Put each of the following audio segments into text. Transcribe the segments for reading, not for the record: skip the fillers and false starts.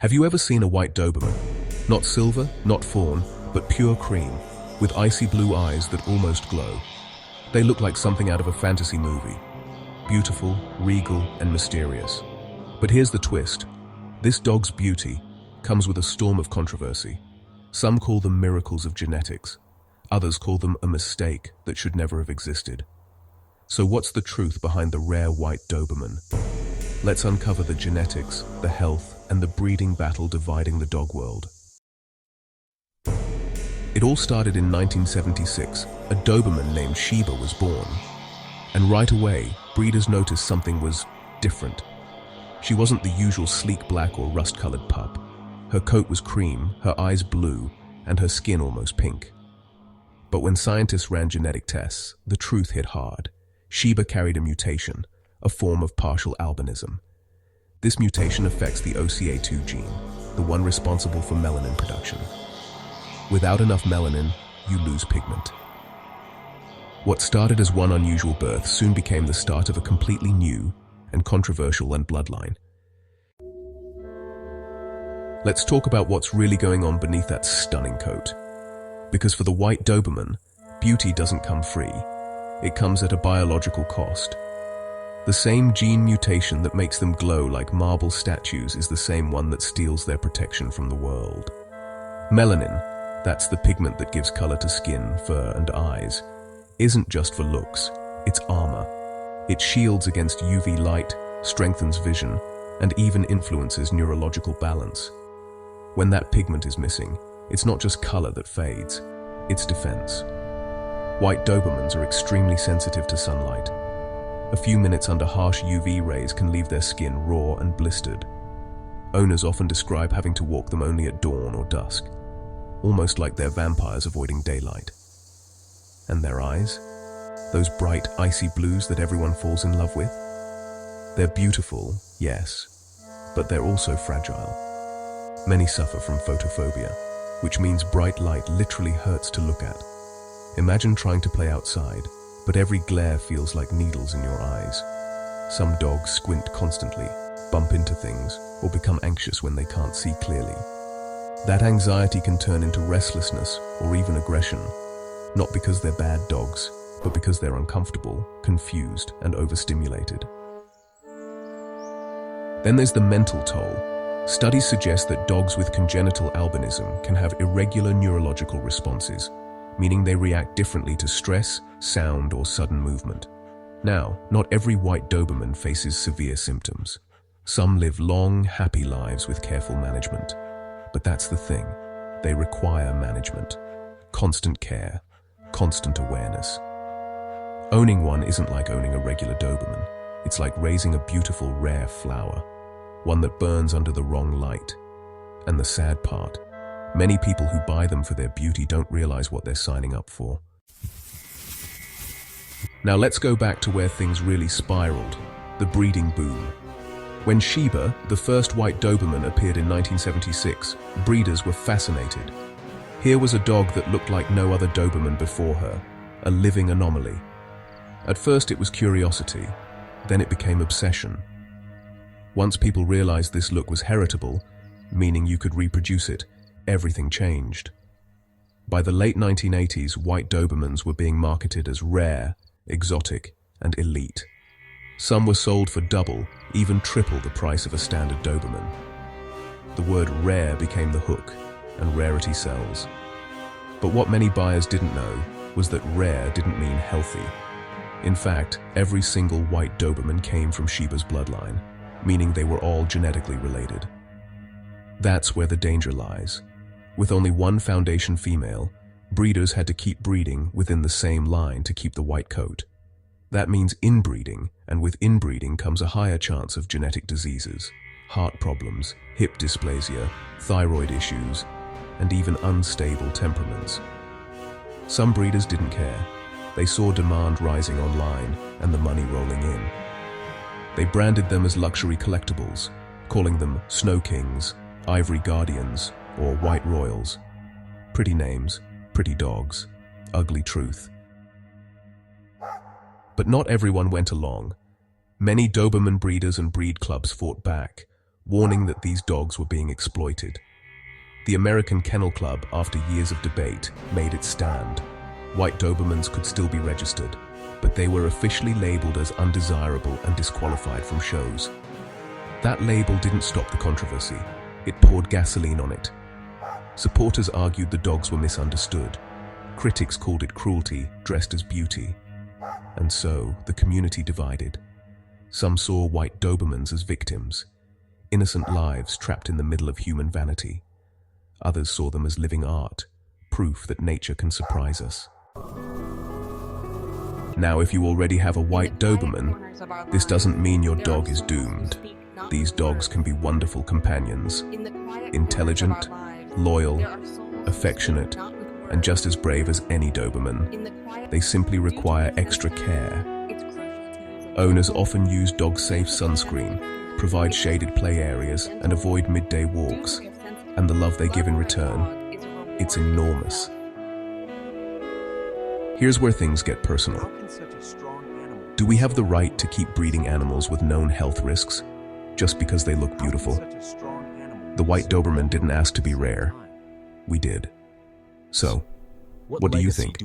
Have you ever seen a white Doberman? Not silver, not fawn, but pure cream, with icy blue eyes that almost glow. They look like something out of a fantasy movie. Beautiful, regal, and mysterious. But here's the twist. This dog's beauty comes with a storm of controversy. Some call them miracles of genetics. Others call them a mistake that should never have existed. So what's the truth behind the rare white Doberman? Let's uncover the genetics, the health, and the breeding battle dividing the dog world. It all started in 1976. A Doberman named Sheba was born. And right away, breeders noticed something was different. She wasn't the usual sleek black or rust-colored pup. Her coat was cream, her eyes blue, and her skin almost pink. But when scientists ran genetic tests, the truth hit hard. Sheba carried a mutation, a form of partial albinism. This mutation affects the OCA2 gene, the one responsible for melanin production. Without enough melanin, you lose pigment. What started as one unusual birth soon became the start of a completely new and controversial bloodline. Let's talk about what's really going on beneath that stunning coat. Because for the white Doberman, beauty doesn't come free. It comes at a biological cost. The same gene mutation that makes them glow like marble statues is the same one that steals their protection from the world. Melanin, that's the pigment that gives color to skin, fur, and eyes, isn't just for looks, it's armor. It shields against UV light, strengthens vision, and even influences neurological balance. When that pigment is missing, it's not just color that fades, it's defense. White Dobermans are extremely sensitive to sunlight. A few minutes under harsh UV rays can leave their skin raw and blistered. Owners often describe having to walk them only at dawn or dusk, almost like they're vampires avoiding daylight. And their eyes? Those bright, icy blues that everyone falls in love with? They're beautiful, yes, but they're also fragile. Many suffer from photophobia, which means bright light literally hurts to look at. Imagine trying to play outside, but every glare feels like needles in your eyes. Some dogs squint constantly, bump into things, or become anxious when they can't see clearly. That anxiety can turn into restlessness or even aggression, not because they're bad dogs, but because they're uncomfortable, confused, and overstimulated. Then there's the mental toll. Studies suggest that dogs with congenital albinism can have irregular neurological responses, meaning they react differently to stress, sound, or sudden movement. Now, not every white Doberman faces severe symptoms. Some live long, happy lives with careful management. But that's the thing. They require management, constant care, constant awareness. Owning one isn't like owning a regular Doberman. It's like raising a beautiful, rare flower, one that burns under the wrong light. And the sad part, many people who buy them for their beauty don't realize what they're signing up for. Now let's go back to where things really spiraled, the breeding boom. When Sheba, the first white Doberman, appeared in 1976, breeders were fascinated. Here was a dog that looked like no other Doberman before her, a living anomaly. At first it was curiosity, then it became obsession. Once people realized this look was heritable, meaning you could reproduce it, everything changed. By the late 1980s, white Dobermans were being marketed as rare, exotic, and elite. Some were sold for double, even triple the price of a standard Doberman. The word rare became the hook, and rarity sells. But what many buyers didn't know was that rare didn't mean healthy. In fact, every single white Doberman came from Sheba's bloodline, meaning they were all genetically related. That's where the danger lies. With only one foundation female, breeders had to keep breeding within the same line to keep the white coat. That means inbreeding, and with inbreeding comes a higher chance of genetic diseases, heart problems, hip dysplasia, thyroid issues, and even unstable temperaments. Some breeders didn't care. They saw demand rising online and the money rolling in. They branded them as luxury collectibles, calling them Snow Kings, Ivory Guardians, or White Royals. Pretty names, pretty dogs, ugly truth. But not everyone went along. Many Doberman breeders and breed clubs fought back, warning that these dogs were being exploited. The American Kennel Club, after years of debate, made its stand. White Dobermans could still be registered, but they were officially labeled as undesirable and disqualified from shows. That label didn't stop the controversy. It poured gasoline on it. Supporters argued the dogs were misunderstood. Critics called it cruelty dressed as beauty. And so, the community divided. Some saw white Dobermans as victims, innocent lives trapped in the middle of human vanity. Others saw them as living art, proof that nature can surprise us. Now, if you already have a white Doberman, this doesn't mean your dog is doomed. These dogs can be wonderful companions, intelligent, loyal, affectionate, and just as brave as any Doberman. They simply require extra care. Owners often use dog-safe sunscreen, provide shaded play areas, and avoid midday walks. And the love they give in return, it's enormous. Here's where things get personal. Do we have the right to keep breeding animals with known health risks just because they look beautiful? The white Doberman didn't ask to be rare. We did. So, what do you think?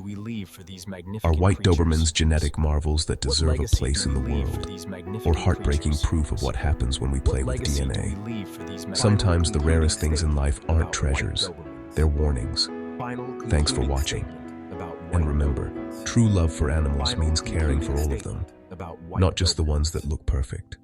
Are white Dobermans genetic marvels that deserve a place in the world, or heartbreaking proof of what happens when we play with DNA? Sometimes the rarest things in life aren't treasures, they're warnings. Thanks for watching. And remember, true love for animals means caring for all of them, not just the ones that look perfect.